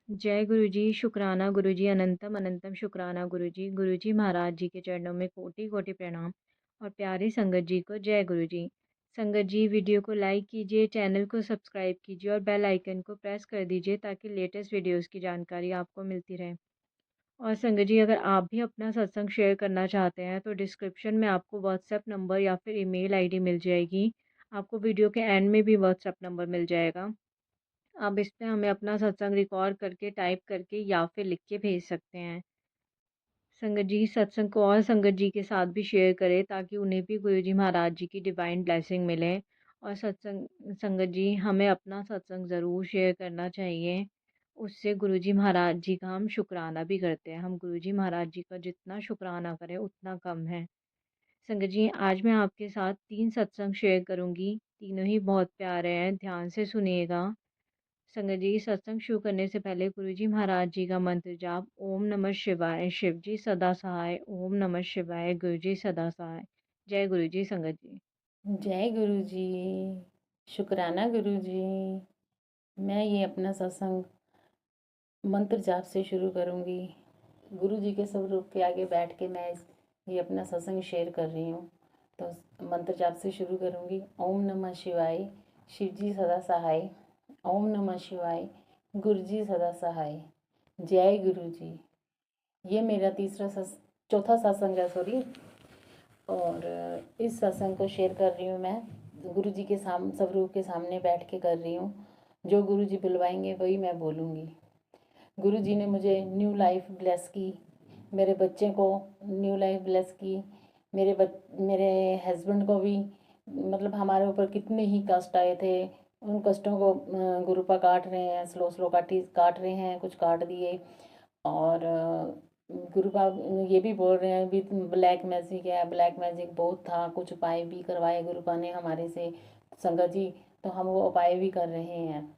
जय गुरु जी, शुक्राना गुरु जी, अनंतम अनंतम शुक्राना गुरु जी महाराज जी के चरणों में कोटि कोटि प्रणाम। और प्यारी संगत जी को जय गुरु जी। संगत जी, वीडियो को लाइक कीजिए, चैनल को सब्सक्राइब कीजिए और बेल आइकन को प्रेस कर दीजिए ताकि लेटेस्ट वीडियोस की जानकारी आपको मिलती रहे। और संगत जी, अगर आप भी अपना सत्संग शेयर करना चाहते हैं तो डिस्क्रिप्शन में आपको व्हाट्सएप नंबर या फिर ईमेल आईडी मिल जाएगी। आपको वीडियो के एंड में भी व्हाट्सएप नंबर मिल जाएगा। आप इस पे हमें अपना सत्संग रिकॉर्ड करके, टाइप करके या फिर लिख के भेज सकते हैं। संगत जी, सत्संग को और संगत जी के साथ भी शेयर करें ताकि उन्हें भी गुरु जी महाराज जी की डिवाइन ब्लेसिंग मिले। और संगत जी, हमें अपना सत्संग ज़रूर शेयर करना चाहिए। उससे गुरु जी महाराज जी का हम शुक्राना भी करते हैं। हम गुरु जी महाराज जी का जितना शुक्राना करें उतना कम है। संगत जी, आज मैं आपके साथ 3 सत्संग शेयर करूँगी। तीनों ही बहुत प्यारे हैं, ध्यान से सुनिएगा। संगत जी, सत्संग शुरू करने से पहले गुरु जी महाराज जी का मंत्र जाप ओम नमः शिवाय, शिव जी सदा सहाय, ओम नमः शिवाय, गुरु जी सदा सहाय। जय गुरु जी संगत जी। जय गुरु जी। शुक्राना गुरु जी। मैं ये अपना सत्संग मंत्र जाप से शुरू करूँगी। गुरु जी के स्वरूप के आगे बैठ के ये अपना सत्संग शेयर कर रही हूँ। तो मंत्र जाप से शुरू करूँगी। ओम नमः शिवाय, शिव जी सदा सहाय। ओम नमः शिवाय, गुरु जी सदा सहाय। जय गुरु जी। ये मेरा चौथा सत्संग है, सॉरी। और इस सत्संग को शेयर कर रही हूँ मैं गुरु जी के स्वरूप के सामने बैठ के कर रही हूँ। जो गुरु जी बुलवाएंगे वही मैं बोलूँगी। गुरु जी ने मुझे न्यू लाइफ ब्लेस की, मेरे बच्चे को न्यू लाइफ ब्लेस की, मेरे हस्बैंड को भी। मतलब हमारे ऊपर कितने ही कष्ट आए थे, उन कष्टों को गुरुपा काट रहे हैं, स्लो स्लो काट रहे हैं, कुछ काट दिए। और गुरुपा ये भी बोल रहे हैं भी ब्लैक मैजिक है, ब्लैक मैजिक बहुत था, कुछ उपाय भी करवाए गुरुपा ने हमारे से संगत जी। तो हम वो उपाय भी कर रहे हैं।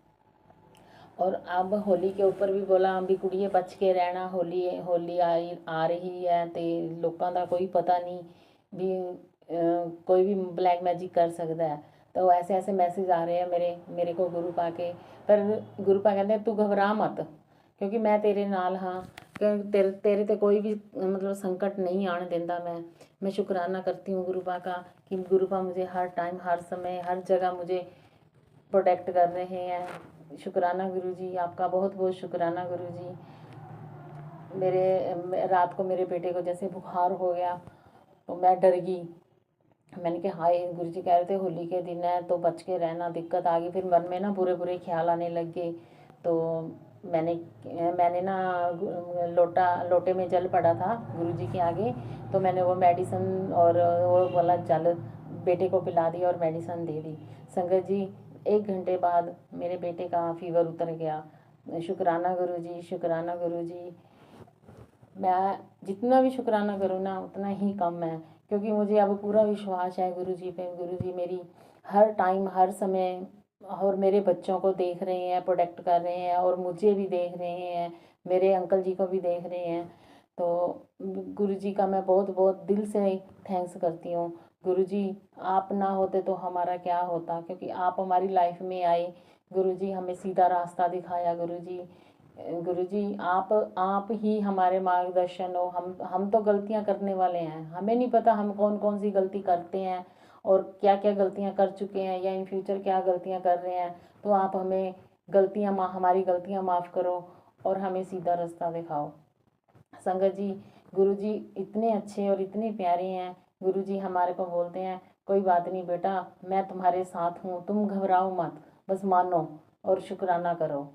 और अब होली के ऊपर भी बोला भी कुड़िए बच के रहना, होली होली आ रही है तो लोगों का कोई पता नहीं भी कोई भी ब्लैक मैजिक कर सकता है। तो ऐसे ऐसे मैसेज आ रहे हैं मेरे को गुरुपा के। पर गुरुपा कहते तू घबरा मत, क्योंकि मैं तेरे नाल हाँ। तेरे तेरे ते कोई भी मतलब संकट नहीं आने देता। मैं शुक्राना करती हूँ गुरुपा का कि गुरुपा मुझे हर टाइम, हर समय, हर जगह मुझे प्रोटेक्ट कर रहे हैं। शुक्राना गुरु जी, आपका बहुत बहुत शुक्राना गुरु जी। रात को मेरे बेटे को जैसे बुखार हो गया तो मैं डर गई। मैंने कहा हाय, गुरु जी कह रहे थे होली के दिन है तो बच के रहना, दिक्कत आ गई। फिर मन में ना बुरे बुरे ख्याल आने लग गए। तो मैंने मैंने ना लोटे में जल पड़ा था गुरु जी के आगे। तो मैंने वो मेडिसिन और वो वाला जल बेटे को पिला दी और मेडिसिन दे दी। संगत जी, 1 घंटे बाद मेरे बेटे का फीवर उतर गया। शुक्राना गुरु जी, शुक्राना गुरु जी। मैं जितना भी शुक्राना करूँ ना उतना ही कम है, क्योंकि मुझे अब पूरा विश्वास है गुरु जी पे। गुरु जी मेरी हर टाइम, हर समय और मेरे बच्चों को देख रहे हैं, प्रोटेक्ट कर रहे हैं, और मुझे भी देख रहे हैं, मेरे अंकल जी को भी देख रहे हैं। तो गुरु जी का मैं बहुत बहुत दिल से थैंक्स करती हूँ। गुरु जी, आप ना होते तो हमारा क्या होता, क्योंकि आप हमारी लाइफ में आए। गुरु जी हमें सीधा रास्ता दिखाया। गुरु जी, गुरु जी आप ही हमारे मार्गदर्शन हो। हम तो गलतियां करने वाले हैं, हमें नहीं पता हम कौन कौन सी गलती करते हैं और क्या क्या गलतियां कर चुके हैं या इन फ्यूचर क्या गलतियां कर रहे हैं। तो आप हमें हमारी गलतियां माफ़ करो और हमें सीधा रास्ता दिखाओ। संगत जी, गुरु जी इतने अच्छे और इतने प्यारे हैं। गुरु जी हमारे को बोलते हैं कोई बात नहीं बेटा, मैं तुम्हारे साथ हूँ, तुम घबराओ मत, बस मानो और शुक्राना करो।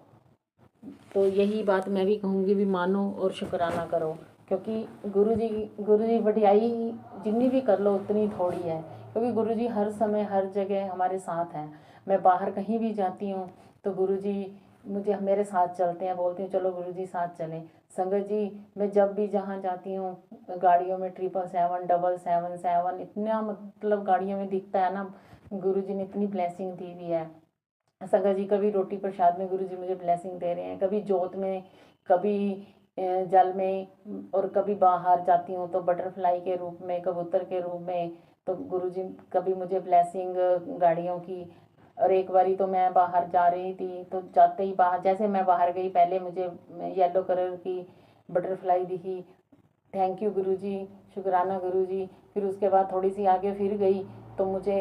तो यही बात मैं भी कहूँगी भी मानो और शुक्राना करो, क्योंकि गुरु जी वडियाई जितनी भी कर लो उतनी थोड़ी है, क्योंकि गुरु जी हर समय हर जगह हमारे साथ हैं। मैं बाहर कहीं भी जाती हूँ तो गुरु जी मुझे मेरे साथ चलते हैं, बोलती हूँ चलो गुरु जी साथ चलें। संगत जी, मैं जब भी जहाँ जाती हूँ गाड़ियों में 777 777 इतना मतलब गाड़ियों में दिखता है ना, गुरु जी ने इतनी ब्लेसिंग दी हुई है। संगत जी कभी रोटी प्रसाद में गुरु जी मुझे ब्लेसिंग दे रहे हैं, कभी जोत में, कभी जल में, और कभी बाहर जाती हूँ तो बटरफ्लाई के रूप में, कबूतर के रूप में। तो गुरु जी कभी मुझे ब्लेसिंग गाड़ियों की, और एक बारी तो मैं बाहर जा रही थी, तो जाते ही बाहर, जैसे मैं बाहर गई, पहले मुझे येलो कलर की बटरफ्लाई दिखी, थैंक यू गुरुजी, शुक्राना गुरुजी। फिर उसके बाद थोड़ी सी आगे फिर गई तो मुझे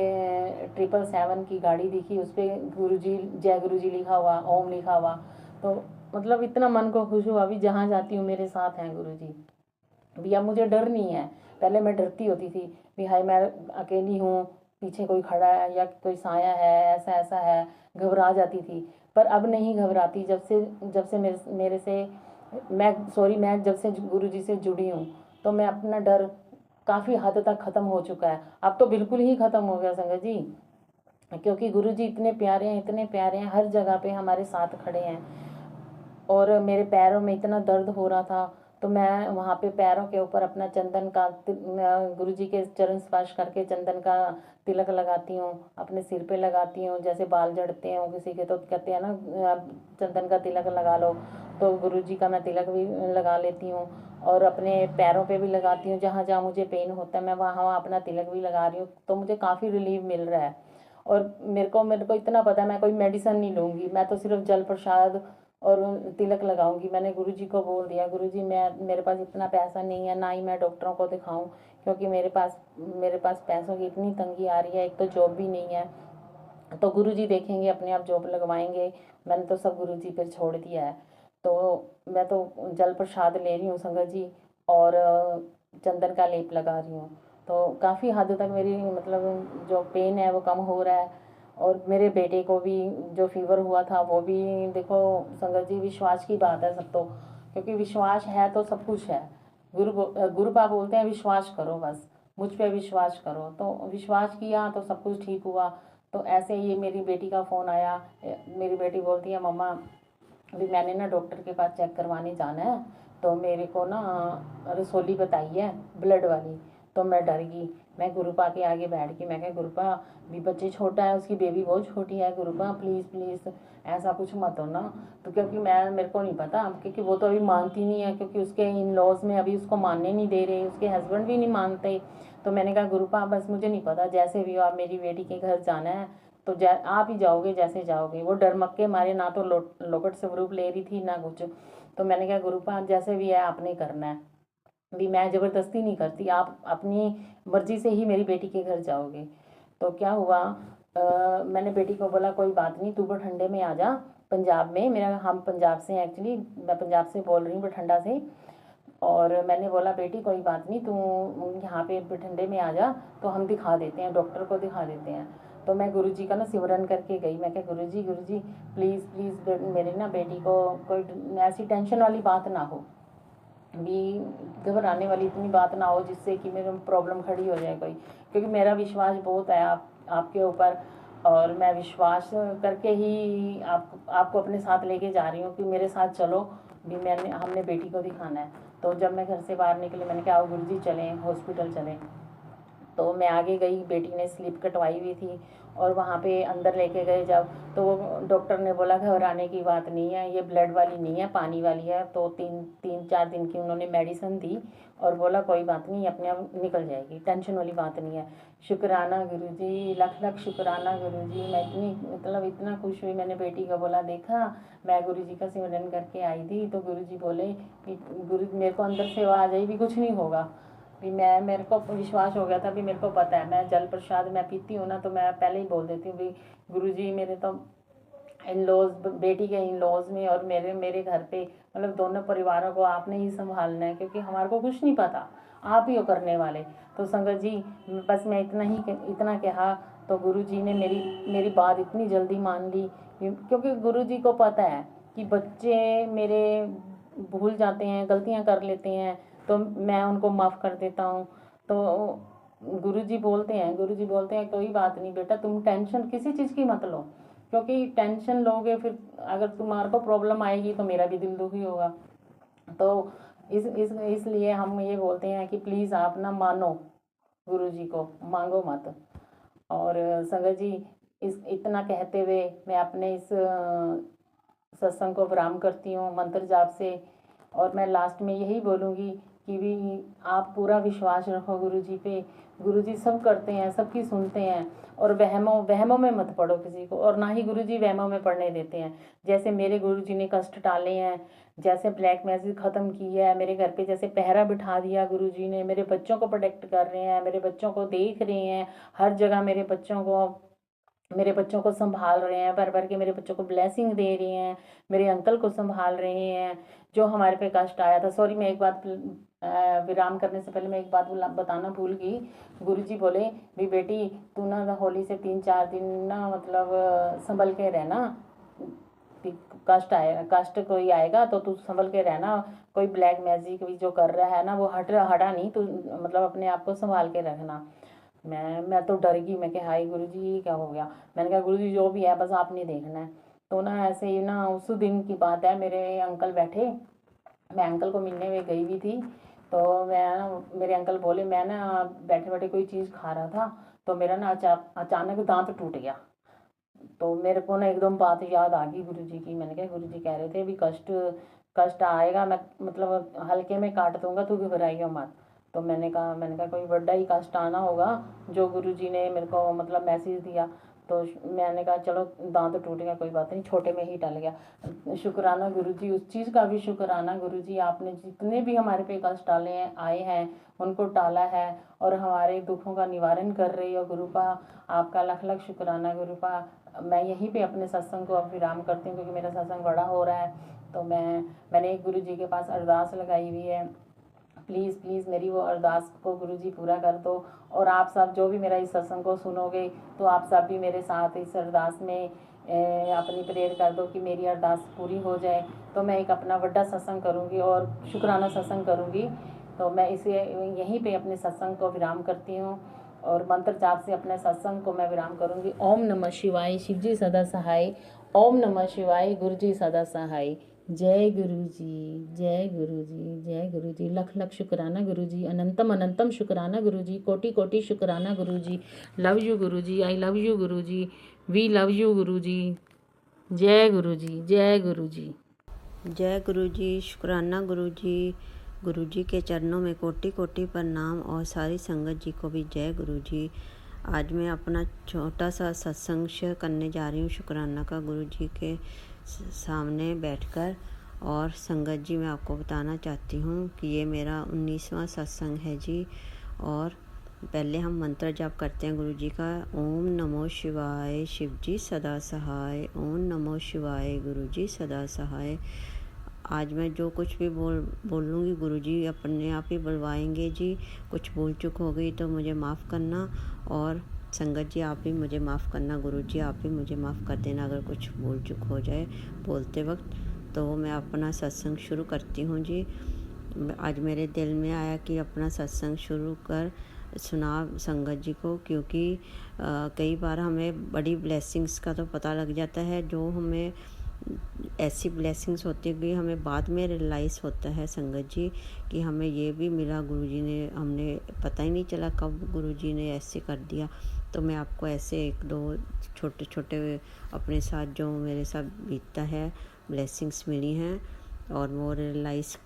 777 की गाड़ी दिखी, उस पर गुरुजी, जय गुरुजी लिखा हुआ, ओम लिखा हुआ। तो मतलब इतना मन को खुश हुआ, अभी जहाँ जाती हूँ मेरे साथ हैं गुरुजी। अभी अब मुझे डर नहीं है, पहले मैं डरती होती थी भी हाय मैं अकेली हूँ, पीछे कोई खड़ा है या कोई साया है, ऐसा ऐसा है, घबरा जाती थी। पर अब नहीं घबराती, जब से मेरे से मैं जब से गुरुजी से जुड़ी हूँ, तो मैं अपना डर काफ़ी हद तक ख़त्म हो चुका है। अब तो बिल्कुल ही ख़त्म हो गया संगत जी, क्योंकि गुरुजी इतने प्यारे हैं, इतने प्यारे हैं, हर जगह पे हमारे साथ खड़े हैं। और मेरे पैरों में इतना दर्द हो रहा था, तो मैं वहाँ पे पैरों के ऊपर अपना चंदन का गुरुजी के चरण स्पर्श करके चंदन का तिलक लगाती हूँ, अपने सिर पे लगाती हूँ। जैसे बाल झड़ते हैं किसी के तो कहते हैं ना चंदन का तिलक लगा लो, तो गुरुजी का मैं तिलक भी लगा लेती हूँ। और अपने पैरों पे भी लगाती हूँ, जहाँ जहाँ मुझे पेन होता है मैं वहाँ वहाँ अपना तिलक भी लगा रही हूँ, तो मुझे काफ़ी रिलीफ मिल रहा है। और मेरे को इतना पता है, मैं कोई मेडिसिन नहीं लूँगी, मैं तो सिर्फ जल प्रसाद और तिलक लगाऊंगी। मैंने गुरुजी को बोल दिया, गुरुजी मेरे पास इतना पैसा नहीं है, ना ही मैं डॉक्टरों को दिखाऊं, क्योंकि मेरे पास पैसों की इतनी तंगी आ रही है, एक तो जॉब भी नहीं है। तो गुरुजी देखेंगे, अपने आप जॉब लगवाएंगे। मैंने तो सब गुरुजी पर छोड़ दिया है। तो मैं तो जल प्रसाद ले रही हूँ संगत जी, और चंदन का लेप लगा रही हूँ। तो काफ़ी हद तक मेरी मतलब जो पेन है वो कम हो रहा है। और मेरे बेटे को भी जो फीवर हुआ था वो भी, देखो संगत जी, विश्वास की बात है सब तो, क्योंकि विश्वास है तो सब कुछ है। गुरुपा बोलते हैं विश्वास करो, बस मुझ पे विश्वास करो। तो विश्वास किया तो सब कुछ ठीक हुआ। तो ऐसे ही मेरी बेटी का फ़ोन आया, मेरी बेटी बोलती है मम्मा अभी मैंने ना डॉक्टर के पास चेक करवाने जाना है, तो मेरे को ना रसोली बताई है ब्लड वाली। तो मैं डर गई, मैं गुरुपा के आगे बैठ गई, मैं कहा गुरुपा भी बच्चे छोटा है, उसकी बेबी बहुत छोटी है, गुरुपा प्लीज़ प्लीज़ ऐसा कुछ मत हो ना। तो क्योंकि मेरे को नहीं पता, क्योंकि वो तो अभी मानती नहीं है, क्योंकि उसके इन लॉज में अभी उसको मानने नहीं दे रहे, उसके हस्बैंड भी नहीं मानते। तो मैंने कहा गुरुपा बस मुझे नहीं पता, जैसे भी हो आप मेरी बेटी के घर जाना है तो आप ही जाओगे जैसे जाओगे। वो डरमक्के मारे ना तो लोकट स्वरूप ले रही थी ना कुछ। तो मैंने कहा गुरुपाद जैसे भी है आपने करना है, भी मैं ज़बरदस्ती नहीं करती, आप अपनी मर्जी से ही मेरी बेटी के घर जाओगे। तो क्या हुआ, मैंने बेटी को बोला कोई बात नहीं, तू बठंडे में आ जा, पंजाब में मेरा, हम पंजाब से हैं एक्चुअली, मैं पंजाब से बोल रही हूँ, बठंडा से। और मैंने बोला बेटी कोई बात नहीं, तू यहाँ पे बठंडे में आ जा, तो हम दिखा देते हैं, डॉक्टर को दिखा देते हैं। तो मैं गुरुजी का ना सिमरन करके गई, मैं क्या गुरुजी गुरुजी प्लीज़ प्लीज़ मेरी ना बेटी को कोई ऐसी टेंशन वाली बात ना हो, भी घबराने वाली इतनी बात ना हो जिससे कि मेरे प्रॉब्लम खड़ी हो जाए कोई। क्योंकि मेरा विश्वास बहुत है आपके ऊपर, और मैं विश्वास करके ही आपको अपने साथ लेके जा रही हूँ कि मेरे साथ चलो, भी हमने बेटी को दिखाना है। तो जब मैं घर से बाहर निकली, मैंने कहा आओ गुरुजी चलें, हॉस्पिटल चलें। तो मैं आगे गई, बेटी ने स्लिप कटवाई हुई थी, और वहाँ पे अंदर लेके गए जब, तो वो डॉक्टर ने बोला घबराने की बात नहीं है, ये ब्लड वाली नहीं है, पानी वाली है। तो 3-4 दिन की उन्होंने मेडिसिन दी, और बोला कोई बात नहीं, अपने आप निकल जाएगी, टेंशन वाली बात नहीं है। शुक्राना गुरुजी, लख लख शुक्राना गुरुजी। मैं इतना खुश हुई, मैंने बेटी को बोला देखा मैं गुरुजी का सिमरन करके आई थी, तो गुरुजी बोले कि मेरे को अंदर से आवाज़ आई भी कुछ नहीं होगा। भी मेरे को विश्वास हो गया था, भी मेरे को पता है, मैं जल प्रसाद मैं पीती हूँ ना, तो मैं पहले ही बोल देती हूँ भी गुरुजी मेरे तो इन लॉज, बेटी के इन लॉज में और मेरे घर पे, मतलब दोनों परिवारों को आपने ही संभालना है, क्योंकि हमारे को कुछ नहीं पता, आप ही हो करने वाले। तो संगत जी बस मैं इतना कहा, तो गुरुजी ने मेरी बात इतनी जल्दी मान ली, क्योंकि गुरुजी को पता है कि बच्चे मेरे भूल जाते हैं, गलतियाँ कर लेते हैं, तो मैं उनको माफ़ कर देता हूँ। तो गुरुजी बोलते हैं कोई बात नहीं बेटा, तुम टेंशन किसी चीज़ की मत लो, क्योंकि टेंशन लोगे फिर अगर तुम्हारे को प्रॉब्लम आएगी तो मेरा भी दिल दुखी होगा। तो इसलिए हम ये बोलते हैं कि प्लीज़ आप ना मानो गुरुजी को, मांगो मत। और संगत जी इतना कहते हुए मैं अपने इस सत्संग को विराम करती हूँ मंत्र जाप से। और मैं लास्ट में यही बोलूँगी कि भी आप पूरा विश्वास रखो गुरुजी पे, गुरुजी सब करते हैं, सबकी सुनते हैं। और वहमों में मत पड़ो किसी को, और ना ही गुरुजी वहमों में पड़ने देते हैं। जैसे मेरे गुरुजी ने कष्ट टाले हैं, जैसे ब्लैक मैजिक ख़त्म की है, मेरे घर पे जैसे पहरा बिठा दिया गुरुजी ने, मेरे बच्चों को प्रोटेक्ट कर रहे हैं, मेरे बच्चों को देख रहे हैं, हर जगह मेरे बच्चों को संभाल रहे हैं, भर भर के मेरे बच्चों को ब्लेसिंग दे रहे हैं, मेरे अंकल को संभाल रहे हैं। जो हमारे पे कष्ट आया था, सॉरी मैं एक बात विराम करने से पहले मैं एक बात बताना भूल गई। गुरुजी बोले भी बेटी तू ना होली से 3-4 दिन ना मतलब संभल के रहना, कष्ट कोई आएगा तो तू संभल के रहना, कोई ब्लैक मैजिक भी जो कर रहा है ना वो हटा नहीं, तू मतलब अपने आप को संभाल के रखना। मैं तो डर गई, मैं कहा हाय गुरुजी क्या हो गया। मैंने कहा गुरुजी जो भी है बस आपने देखना है। तो ना ऐसे ही ना उस दिन की बात है, मेरे अंकल बैठे, मैं अंकल को मिलने में गई हुई थी। तो मेरे अंकल बोले, मैं ना बैठे बैठे कोई चीज़ खा रहा था तो मेरा ना अचानक दांत टूट गया। तो मेरे को ना एकदम बात याद आ गई गुरुजी की। मैंने कहा गुरुजी कह रहे थे भी कष्ट आएगा, मैं मतलब हल्के में काट दूंगा, तू घबराइयो मत। तो मैंने कहा कोई बड़ा ही कष्ट आना होगा जो गुरुजी ने मेरे को मतलब मैसेज दिया। तो मैंने कहा चलो दांत टूट गया कोई बात नहीं, छोटे में ही टल गया। शुक्राना गुरुजी, उस चीज़ का भी शुक्राना गुरुजी, आपने जितने भी हमारे पे कष्ट आए हैं उनको टाला है और हमारे दुखों का निवारण कर रही हो गुरुपा। आपका लख लख शुक्राना गुरुपा। मैं यहीं पे अपने सत्संग को अब विराम करती हूँ क्योंकि मेरा सत्संग बड़ा हो रहा है। तो मैंने एक गुरुजी के पास अरदास लगाई हुई है, प्लीज़ प्लीज़ मेरी वो अरदास को गुरुजी पूरा कर दो। और आप सब जो भी मेरा इस सत्संग को सुनोगे तो आप सब भी मेरे साथ इस अरदास में अपनी प्रेयर कर दो कि मेरी अरदास पूरी हो जाए। तो मैं एक अपना बड़ा सत्संग करूँगी और शुक्राना सत्संग करूँगी। तो मैं इसे यहीं पे अपने सत्संग को विराम करती हूँ और मंत्र जाप से अपने सत्संग को मैं विराम करूँगी। ओम नमः शिवाय, शिव जी सदा सहाय। ओम नमः शिवाय, गुरु जी सदा सहाय। जय गुरु जी, जय गुरु जी, जय गुरु जी। लख लख शुक्राना गुरु जी, अनंतम अनंतम शुक्राना गुरु जी, कोटि कोटि शुक्राना गुरु जी। Love you Guru ji, I love you Guru ji, we love you गुरु जी। जय गुरु जी, जय गुरु जी। जय गुरु जी, शुक्राना गुरु जी। गुरु जी के चरणों में कोटि कोटि प्रणाम और सारी संगत जी को भी जय गुरु जी। आज मैं अपना छोटा सा सत्संग शेयर करने जा रही हूँ शुक्राना का गुरु जी के सामने बैठकर। और संगत जी मैं आपको बताना चाहती हूँ कि ये मेरा 19वां सत्संग है जी। और पहले हम मंत्र जाप करते हैं गुरु जी का। ओम नमो शिवाय, शिव जी सदा सहाय। ओम नमो शिवाय, गुरु जी सदा सहाय। आज मैं जो कुछ भी बोलूँगी गुरु जी अपने आप ही बुलवाएंगे जी। कुछ भूल चूक हो गई तो मुझे माफ़ करना, और संगत जी आप भी मुझे माफ़ करना। गुरु जी आप भी मुझे माफ़ कर देना अगर कुछ भूल चूक हो जाए बोलते वक्त। तो मैं अपना सत्संग शुरू करती हूँ जी। आज मेरे दिल में आया कि अपना सत्संग शुरू कर सुना संगत जी को, क्योंकि कई बार हमें बड़ी ब्लेसिंग्स का तो पता लग जाता है, जो हमें ऐसी ब्लेसिंग्स होती है कि हमें बाद में रियलाइज़ होता है संगत जी कि हमें ये भी मिला गुरुजी ने, हमने पता ही नहीं चला कब गुरुजी ने ऐसे कर दिया। तो मैं आपको ऐसे 1-2 छोटे छोटे अपने साथ जो मेरे साथ बीतता है ब्लेसिंग्स मिली हैं और वो रियलाइज़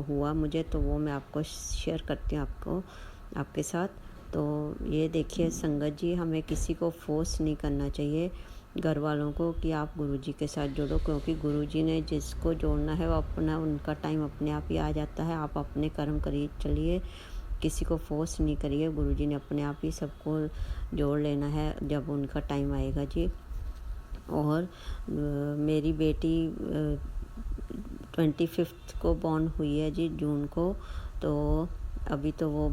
हुआ मुझे, तो वो मैं आपको शेयर करती हूँ आपके साथ। तो ये देखिए संगत जी, हमें किसी को फोर्स नहीं करना चाहिए घर वालों को कि आप गुरुजी के साथ जुड़ो, क्योंकि गुरुजी ने जिसको जोड़ना है वो उनका टाइम अपने आप ही आ जाता है। आप अपने कर्म करिए, चलिए, किसी को फोर्स नहीं करिए। गुरुजी ने अपने आप ही सबको जोड़ लेना है जब उनका टाइम आएगा जी। और मेरी बेटी 25 को बॉर्न हुई है जी, जून को। तो अभी तो वो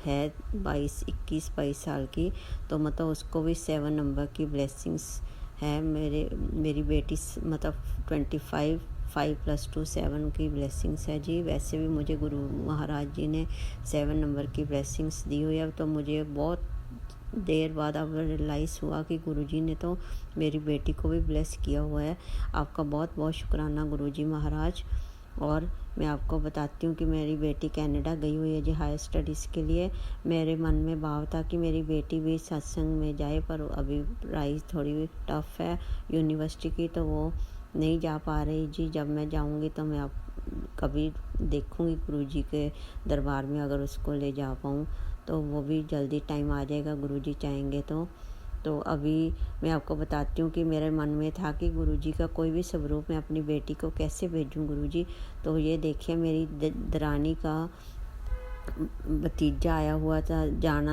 है 21-22 साल की, तो मतलब उसको भी 7 नंबर की ब्लेसिंग्स है। मेरी बेटी मतलब 25 5+2 7 की ब्लेसिंग्स है जी। वैसे भी मुझे गुरु महाराज जी ने 7 नंबर की ब्लेसिंग्स दी हुई है। तो मुझे बहुत देर बाद अब रियलाइज़ हुआ कि गुरुजी ने तो मेरी बेटी को भी ब्लेस किया हुआ है। आपका बहुत बहुत शुक्राना गुरुजी महाराज। और मैं आपको बताती हूँ कि मेरी बेटी कनाडा गई हुई है जी हायर स्टडीज़ के लिए। मेरे मन में भाव था कि मेरी बेटी भी सत्संग में जाए, पर अभी पढ़ाई थोड़ी टफ़ है यूनिवर्सिटी की, तो वो नहीं जा पा रही जी। जब मैं जाऊँगी तो मैं आप कभी देखूँगी गुरुजी के दरबार में, अगर उसको ले जा पाऊँ तो वो भी जल्दी टाइम आ जाएगा गुरुजी चाहेंगे तो अभी मैं आपको बताती हूँ कि मेरे मन में था कि गुरुजी का कोई भी स्वरूप मैं अपनी बेटी को कैसे भेजूँ गुरुजी। तो ये देखिए मेरी दरानी का भतीजा आया हुआ था,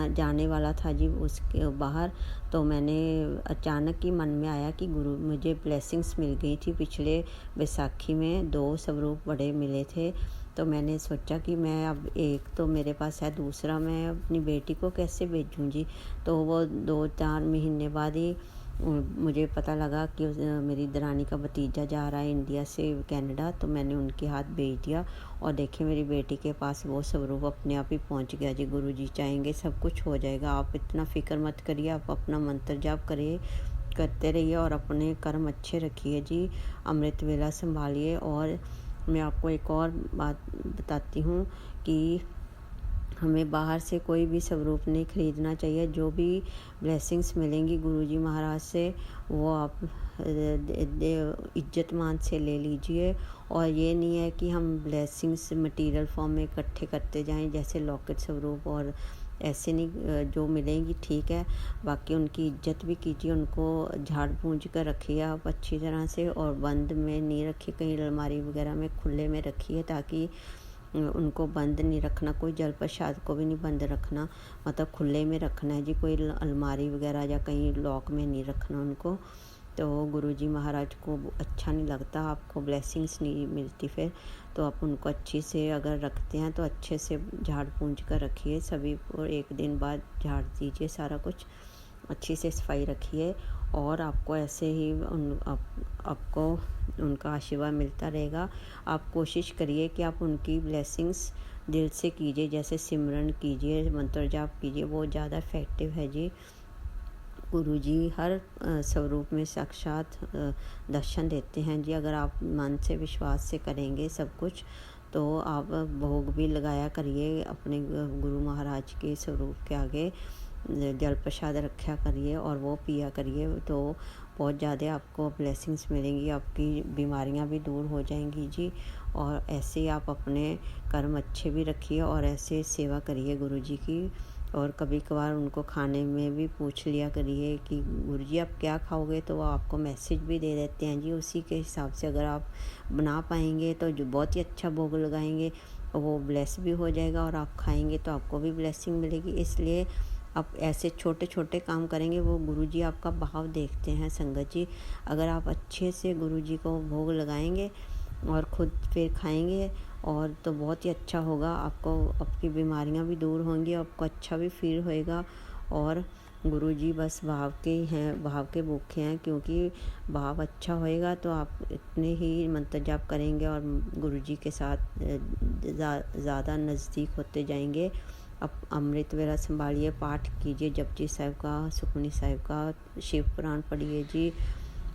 जाने वाला था जी उसके बाहर। तो मैंने अचानक ही मन में आया कि गुरु मुझे ब्लेसिंग्स मिल गई थी। पिछले बैसाखी में 2 स्वरूप बड़े मिले थे, तो मैंने सोचा कि मैं अब एक तो मेरे पास है, दूसरा मैं अपनी बेटी को कैसे भेजूँ जी। तो वो 2-4 महीने बाद ही मुझे पता लगा कि मेरी दरानी का भतीजा जा रहा है इंडिया से कनाडा। तो मैंने उनके हाथ भेज दिया और देखिए मेरी बेटी के पास वो स्वरूप अपने आप ही पहुंच गया जी। गुरुजी चाहेंगे सब कुछ हो जाएगा, आप इतना फ़िक्र मत करिए, आप अपना मंत्र जाप करिए, करते रहिए और अपने कर्म अच्छे रखिए जी। अमृत वेला संभालिए। और मैं आपको एक और बात बताती हूँ कि हमें बाहर से कोई भी स्वरूप नहीं खरीदना चाहिए। जो भी ब्लेसिंग्स मिलेंगी गुरुजी महाराज से वो आप इज्जत मान से ले लीजिए। और ये नहीं है कि हम ब्लेसिंग्स मटेरियल फॉर्म में इकट्ठे करते जाएं, जैसे लॉकेट स्वरूप और ऐसे नहीं। जो मिलेंगी ठीक है, बाकी उनकी इज्जत भी कीजिए, उनको झाड़ पूंछ कर रखिए आप अच्छी तरह से, और बंद में नहीं रखिए, कहीं अलमारी वगैरह में खुले में रखिए, ताकि उनको बंद नहीं रखना। कोई जल प्रसाद को भी नहीं बंद रखना, मतलब खुले में रखना है जी, कोई अलमारी वगैरह या कहीं लॉक में नहीं रखना उनको। तो गुरुजी महाराज को अच्छा नहीं लगता, आपको ब्लेसिंग्स नहीं मिलती फिर। तो आप उनको अच्छी से अगर रखते हैं तो अच्छे से झाड़ पूंछ कर रखिए सभी, और 1 दिन बाद झाड़ दीजिए, सारा कुछ अच्छी से सफाई रखिए। और आपको ऐसे ही आपको उनका आशीर्वाद मिलता रहेगा। आप कोशिश करिए कि आप उनकी ब्लेसिंग्स दिल से कीजिए, जैसे सिमरन कीजिए, मंत्र जाप कीजिए, वो ज़्यादा इफ़ेक्टिव है जी। गुरुजी हर स्वरूप में साक्षात दर्शन देते हैं जी। अगर आप मन से विश्वास से करेंगे सब कुछ, तो आप भोग भी लगाया करिए अपने गुरु महाराज के स्वरूप के आगे, जल प्रसाद रखा करिए और वो पिया करिए, तो बहुत ज़्यादा आपको ब्लेसिंग्स मिलेंगी, आपकी बीमारियां भी दूर हो जाएंगी जी। और ऐसे ही आप अपने कर्म अच्छे भी रखिए और ऐसे सेवा करिए गुरुजी की। और कभी कभार उनको खाने में भी पूछ लिया करिए कि गुरुजी आप क्या खाओगे, तो वो आपको मैसेज भी दे देते हैं जी। उसी के हिसाब से अगर आप बना पाएंगे तो जो बहुत ही अच्छा भोग लगाएंगे, वो ब्लेस भी हो जाएगा, और आप खाएंगे तो आपको भी ब्लेसिंग मिलेगी। इसलिए आप ऐसे छोटे छोटे काम करेंगे, वो गुरुजी आपका भाव देखते हैं संगत जी। अगर आप अच्छे से गुरुजी को भोग लगाएंगे और ख़ुद फिर खाएंगे और तो बहुत ही अच्छा होगा, आपको आपकी बीमारियां भी दूर होंगी, आपको अच्छा भी फील होएगा। और गुरुजी बस भाव के हैं, भाव के भूखे हैं, क्योंकि भाव अच्छा होएगा तो आप इतने ही मंत्र जाप करेंगे और गुरुजी के साथ ज़्यादा नज़दीक होते जाएंगे। अब अमृत वेला संभालिए, पाठ कीजिए जपजी साहिब का, सुखमनी साहिब का, शिव पुराण पढ़िए जी।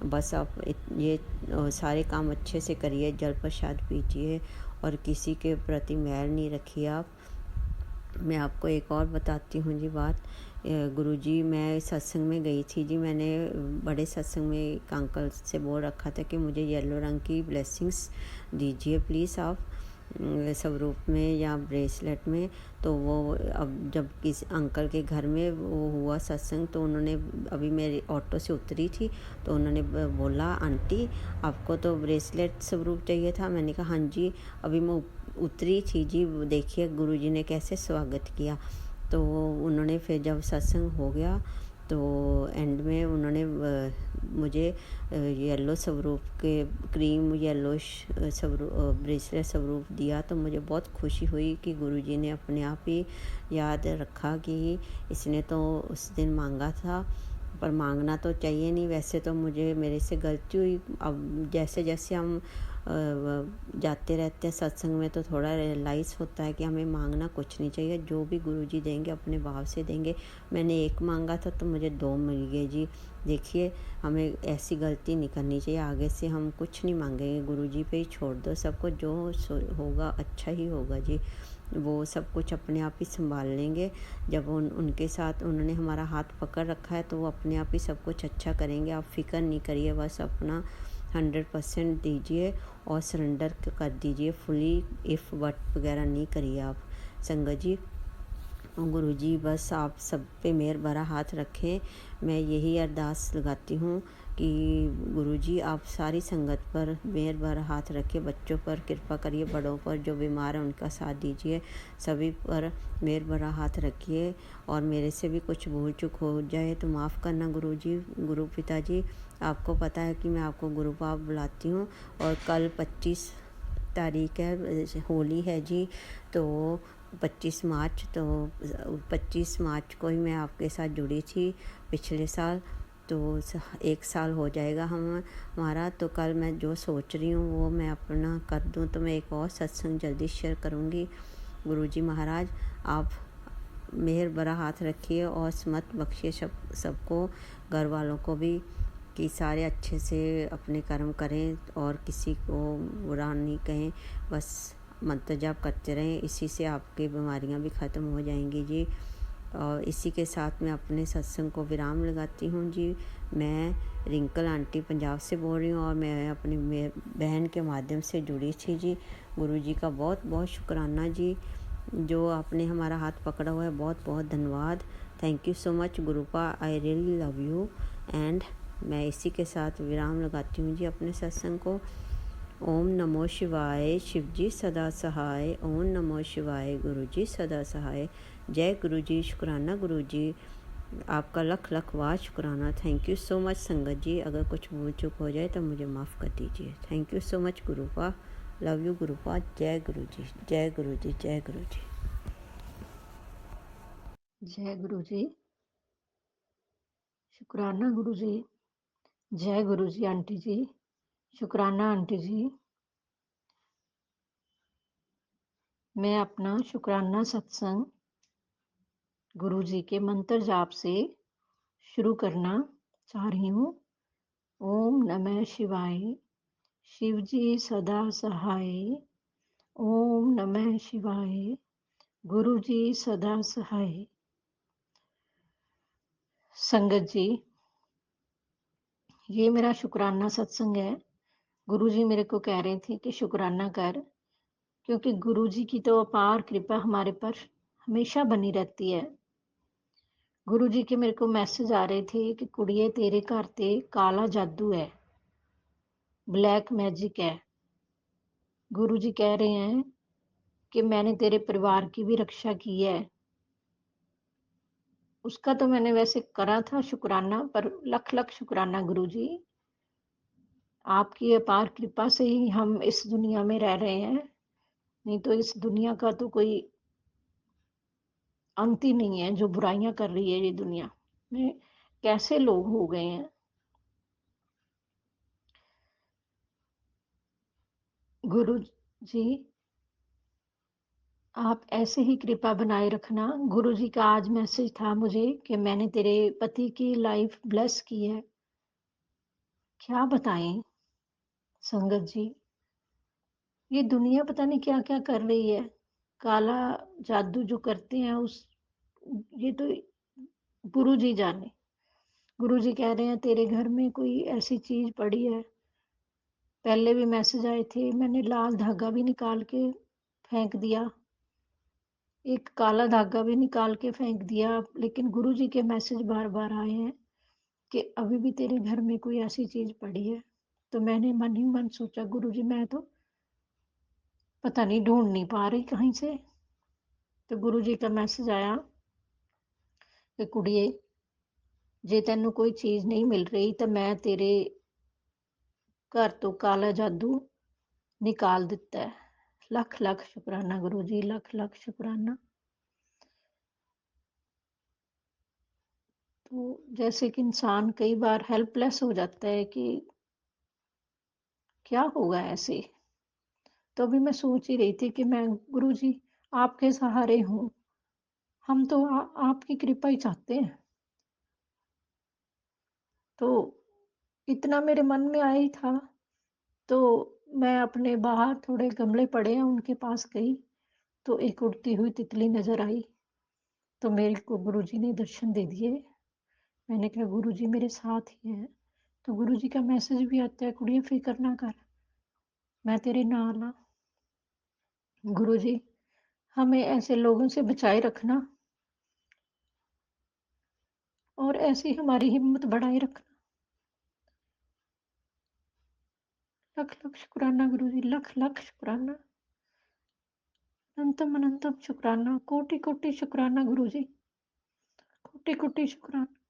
बस आप ये सारे काम अच्छे से करिए, जल प्रसाद पीजिए और किसी के प्रति मैल नहीं रखिए आप। मैं आपको एक और बताती हूँ जी बात। गुरुजी मैं सत्संग में गई थी जी, मैंने बड़े सत्संग में एक अंकल से बोल रखा था कि मुझे येलो रंग की ब्लेसिंग्स दीजिए प्लीज़ आप, स्वरूप में या ब्रेसलेट में। तो वो अब जब किस अंकल के घर में वो हुआ सत्संग, तो उन्होंने, अभी मेरी ऑटो से उतरी थी, तो उन्होंने बोला आंटी आपको तो ब्रेसलेट स्वरूप चाहिए था। मैंने कहा हाँ जी, अभी मैं उतरी थी जी, देखिए गुरुजी ने कैसे स्वागत किया। तो उन्होंने फिर जब सत्संग हो गया तो एंड में उन्होंने मुझे येलो स्वरूप के क्रीम येलो स्वरूप ब्रेसलेट स्वरूप दिया। तो मुझे बहुत खुशी हुई कि गुरुजी ने अपने आप ही याद रखा कि इसने तो उस दिन मांगा था, पर मांगना तो चाहिए नहीं। वैसे तो मुझे मेरे से गलती हुई। अब जैसे जैसे हम जाते रहते हैं सत्संग में, तो थोड़ा रियलाइज़ होता है कि हमें मांगना कुछ नहीं चाहिए, जो भी गुरुजी देंगे अपने भाव से देंगे। मैंने 1 मांगा था तो मुझे 2 मिल गए जी। देखिए हमें ऐसी गलती नहीं करनी चाहिए, आगे से हम कुछ नहीं मांगेंगे, गुरुजी पे ही छोड़ दो सब कुछ, जो होगा अच्छा ही होगा जी। वो सब कुछ अपने आप ही संभाल लेंगे। जब उनके साथ उन्होंने हमारा हाथ पकड़ रखा है, तो वो अपने आप ही सब कुछ अच्छा करेंगे। आप फिक्र नहीं करिए, बस अपना 100% दीजिए और सरेंडर कर दीजिए फुली, इफ़ वट वगैरह नहीं करिए आप संगत जी। गुरुजी बस आप सब पे मेहर भरा हाथ रखें। मैं यही अरदास लगाती हूँ कि गुरुजी आप सारी संगत पर मेहर भरा हाथ रखें, बच्चों पर कृपा करिए, बड़ों पर जो बीमार हैं उनका साथ दीजिए, सभी पर मेहर भरा हाथ रखिए। और मेरे से भी कुछ भूल चूक हो जाए तो माफ़ करना गुरुजी। गुरु पिताजी, आपको पता है कि मैं आपको गुरु बाप बुलाती हूँ। और कल 25 तारीख है, होली है जी। तो 25 मार्च, तो 25 मार्च को ही मैं आपके साथ जुड़ी थी पिछले साल। तो 1 साल हो जाएगा हमारा। तो कल मैं जो सोच रही हूँ वो मैं अपना कर दूँ तो मैं एक और सत्संग जल्दी शेयर करूँगी। गुरुजी महाराज आप मेहर भरा हाथ रखिए और समत बख्शिए सबको, घर वालों को भी, कि सारे अच्छे से अपने कर्म करें और किसी को बुरा नहीं कहें, बस मंत्र जाप करते रहें। इसी से आपकी बीमारियां भी ख़त्म हो जाएंगी जी। और इसी के साथ मैं अपने सत्संग को विराम लगाती हूँ जी। मैं रिंकल आंटी पंजाब से बोल रही हूँ और मैं अपनी बहन के माध्यम से जुड़ी थी जी। गुरुजी का बहुत बहुत शुक्राना जी, जो आपने हमारा हाथ पकड़ा हुआ है। बहुत बहुत धन्यवाद। Thank you so much गुरुपा, I really love you. And मैं इसी के साथ विराम लगाती हूँ जी अपने सत्संग को। ओम नमो शिवाय, शिवजी सदा सहाय। ओम नमो शिवाय, गुरुजी सदा सहाय। जय गुरुजी, शुक्राना गुरुजी, आपका लख लख वार शुक्राना। थैंक यू सो मच संगत जी। अगर कुछ भूल चूक हो जाए तो मुझे माफ़ कर दीजिए। Thank you so much Gurupa, love you Gurupa. जय गुरुजी, जय गुरुजी, जय गुरुजी। जय गुरु जी, शुक्राना गुरु जी। जय गुरु जी आंटी जी, शुक्राना आंटी जी। मैं अपना शुक्राना सत्संग गुरु जी के मंत्र जाप से शुरू करना चाह रही हूँ। ओम नमः शिवाय, शिव जी सदा सहाय। ओम नमः शिवाय, गुरु जी सदा सहाय। संगत जी, ये मेरा शुक्राना सत्संग है। गुरु जी मेरे को कह रहे थे कि शुक्राना कर, क्योंकि गुरु जी की तो अपार कृपा हमारे पर हमेशा बनी रहती है। गुरु जी के मेरे को मैसेज आ रहे थे कि कुड़िए तेरे घर ते काला जादू है, ब्लैक मैजिक है। गुरु जी कह रहे हैं कि मैंने तेरे परिवार की भी रक्षा की है। उसका तो मैंने वैसे करा था शुक्राना, पर लख लख शुक्राना गुरु जी। आपकी अपार कृपा से ही हम इस दुनिया में रह रहे हैं, नहीं तो इस दुनिया का तो कोई अंत ही नहीं है। जो बुराइयां कर रही है ये दुनिया में, कैसे लोग हो गए हैं। गुरु जी आप ऐसे ही कृपा बनाए रखना। गुरु जी का आज मैसेज था मुझे कि मैंने तेरे पति की लाइफ ब्लेस की है। क्या बताएं संगत जी, ये दुनिया पता नहीं क्या क्या कर रही है। काला जादू जो करते हैं उस, ये तो गुरु जी जाने। गुरु जी कह रहे हैं तेरे घर में कोई ऐसी चीज पड़ी है। पहले भी मैसेज आए थे, मैंने लाल धागा भी निकाल के फेंक दिया, एक काला धागा भी निकाल के फेंक दिया, लेकिन गुरु जी के मैसेज बार बार आए हैं कि अभी भी तेरे घर में कोई ऐसी चीज पड़ी है। तो मैंने मन ही मन सोचा गुरु जी मैं तो पता नहीं ढूंढ नहीं पा रही कहीं से। तो गुरु जी का मैसेज आया कि कुड़िए जे तेनू कोई चीज नहीं मिल रही तो मैं तेरे घर तो काला जादू निकाल दिता है। लख लख शुक्राना गुरु जी, लख लख शुक्राना। तो जैसे कि इंसान कई बार हेल्पलेस हो जाता है कि क्या होगा ऐसे। तो अभी मैं सोच ही रही थी कि मैं गुरु जी आपके सहारे हूँ, हम तो आपकी कृपा ही चाहते हैं। तो इतना मेरे मन में आया ही था। तो मैं अपने बाहर थोड़े गमले पड़े हैं उनके पास गई, तो एक उड़ती हुई तितली नजर आई। तो मेरे को गुरु जी ने दर्शन दे दिए। मैंने कहा गुरु जी मेरे साथ ही हैं। तो गुरु जी का मैसेज भी आता है, कुड़िए फिक्र ना कर, मैं तेरे नाल हाँ। गुरु जी हमें ऐसे लोगों से बचाए रखना और ऐसी हमारी हिम्मत बढ़ाए रखना। लख लख शुक्राना गुरुजी, लख लख शुक्राना, अनंतम अनंतम शुक्राना, कोटि कोटि शुक्राना गुरुजी, कोटि कोटि शुक्राना।